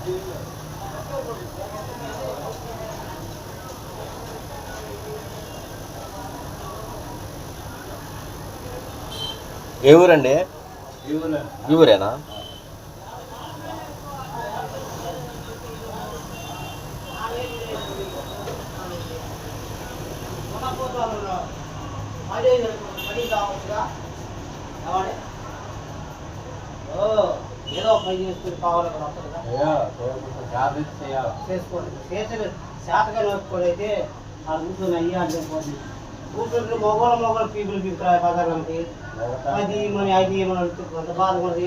ఏ ఊరండి? ఈ ఊరేనా? ఏదో పని చేసుకుని కావాలి చేసుకోండి శాతగా నోచుకోడైతే ఆ కూర్చొని అయ్యా అంటే కూర్చుంటే మొగలు పీపుల్ పీపుల్ పదార్థంకి 10 మన 5 మన అంత బాధ మనది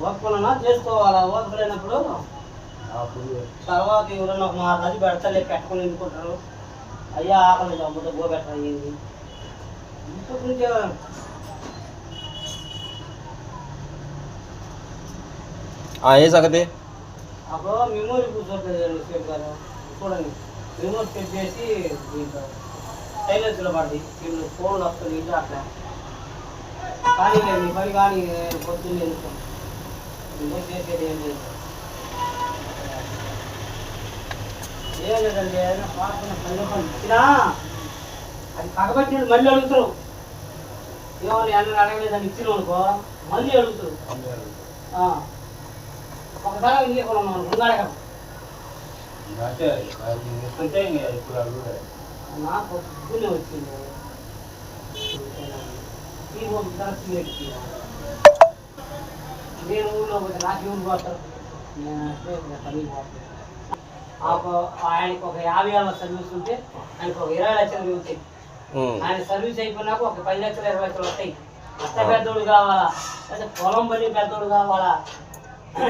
ఓపుకున్నా చేసుకోవాలా. ఓపుకులేనప్పుడు తర్వాత ఎవరన్నా ఒక మా అది పెడతలే పెట్టుకుని ఎందుకుంటారు. అయ్యా ఆకలి చంపుతా గో పెట్టాలి అయ్యింది ఇంకొక నుంచే ఏ సంగతి? అప్పుడు మెమోరీ కూర్చోట్లేదు సేపు గారు చూడండి. మెమోరీ సెట్ చేసి దీంట్లో సైలెన్స్లో పడింది. దీంట్లో ఫోన్లు వస్తుంది ఇల్లు అట్లా కానీ లేదు నీ పని కానీ పొద్దున్నే చేసేది ఏం లేదు. ఏం లేదండి పాడుతున్న పని ఇచ్చినా అది పగబట్టినట్టు మళ్ళీ అడుగుతారు. ఏమని అన్న అడగలేదని ఇచ్చినావు అనుకో మళ్ళీ అడుగుతారు. ఒకసారి ఇంకేకుండా ఉన్నాడు నాకు పొద్దున్నే వచ్చింది నేను ఊళ్ళో పోతే నాకు ఎవరు పోతారు. ఆయనకు ఒక 50 ఏళ్ళ సర్వీస్ ఉంటే ఆయనకు ఒక 20 లక్షలు ఉంటాయి. ఆయన సర్వీస్ అయిపోయినాక ఒక 10 లక్షలు 20 లక్షలు వస్తాయి. అంత పెద్దోడు కావాలా అంటే పొలం పని పెద్దోడు కావాలా.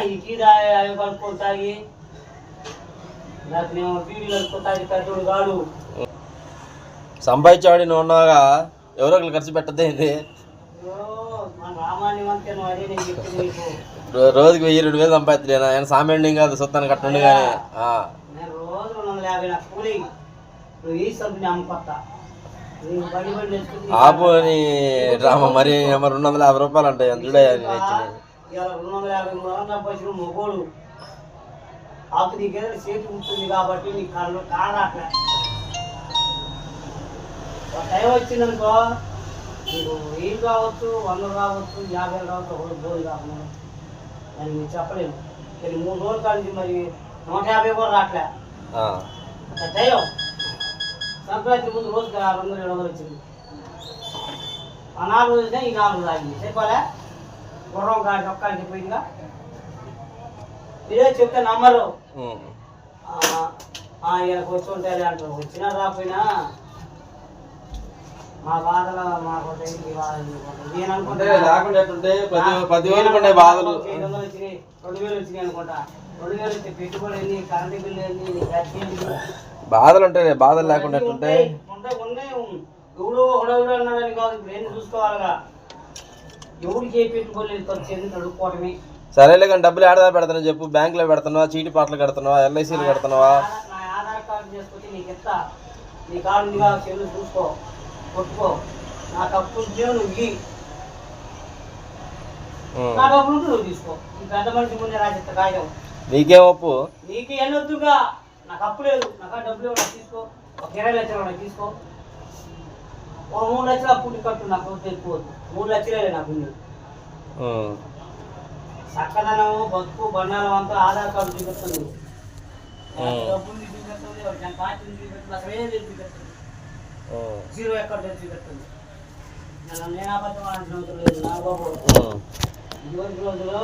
ఈ టీ అవి కలుపుకొని తాగి నాకు నేను టీవీ కలుపుకొని పెద్దోడు కాడు. సంపాదించేవాడి నువ్వు ఉన్నాగా ఎవరో ఒకరు ఖర్చు పెట్టద్దేంది? రోజుకి 1000-2000 సంపాదించలేనా? ఆయన సామాన్యం కాదు సొత్తాన్ని కట్టండి కానీ నేను రోజు 250 నాకు కూలి నువ్వు ఈ సబ్బుని అమ్ముకొస్తా ఆపు అని రామ మరి 250 రూపాయలు అంటే చూడే 250 పైసలు మొగోడు ఆకు నీకేదో చేతి ఉంటుంది కాబట్టి నీ కళ్ళు కాడట్లే. ఒక టైం వచ్చిందనుకో నీకు 1000 కావచ్చు 100 కావచ్చు 50 కావచ్చు 1 రోజులు కాకుండా నేను మీకు చెప్పలేను. కానీ 3 రోజుల కాడి మరి 150 కూడా రావట్లే. టైం సంక్రాంతి ముందు రోజుకి 200-700 వచ్చింది. ఆ 4 రోజులే ఈ 4 రోజులు ఆగింది. చెప్పాలే గుర్రం కాడి ఒక్కడికి పోయిందిగా. మీరే చెప్తే నమ్మరు. ఈయనకు వచ్చి ఉంటాయి అంటారు. వచ్చినా రాకపోయినా మా బాధలు మాకు నేను అనుకుంటే 10,000 బాధలు 500 వచ్చినాయి 2000 వచ్చినాయి అనుకుంటా. 2000 వచ్చి పెట్టుబడి ఏంది కరెంటు బిల్లు ఏంది బాధలు ఉంటాయి. బాధలు లేకుండా ఉంటాయి. ఉన్నాయి ఎవడు ఒకడెవడు అన్నాడని కాదు. ఇప్పుడు ఏంటి చూసుకోవాలిగా. ఎవరికి ఏ పెట్టుబడి ఖర్చు ఏంది అడుక్కోవటమే. సరేలే కానీ డబ్బులు ఏడదా పెడతానని చెప్పు. బ్యాంకులో పెడుతున్నావా, చీటి పాటలు కడుతున్నావా, LICలు కడుతున్నావా? నా ఆధార్ కార్డు చేసుకొచ్చి నీకు ఇస్తా. నీ కార్డు ఉందిగా చెల్లు చూసుకో కొట్టుకో. నా డబ్బులు నువ్వు ఇవి నా డబ్బులు నువ్వు తీసుకో. ఈ పెద్ద మనిషి ముందే రాసిస్తా కాగితం. నీకేం ఒప్పు? నీకు ఎన్నొద్దుగా. నాకు అప్పు లేదు. నాకు డబ్బులు నాకు తీసుకో. ఒక 20 లక్షలు నాకు తీసుకో. ఒక 3 లక్షలు అప్పు కట్టు. నాకు ఎక్కువ 3 లక్షలే నాకు ఉంది. చక్కదనము బతుకు బండాలం అంతా ఆధార్ కార్డు చూపిస్తుంది. డబ్బులు చూపిస్తుంది. పార్టీని చూపిస్తుంది. అసలు ఏం చూపిస్తుంది. 0 ఎక్కడ చూపిస్తుంది. నేను అబద్ధం ఆలోచన అవుతుంది. నా బాబు 20 రోజులు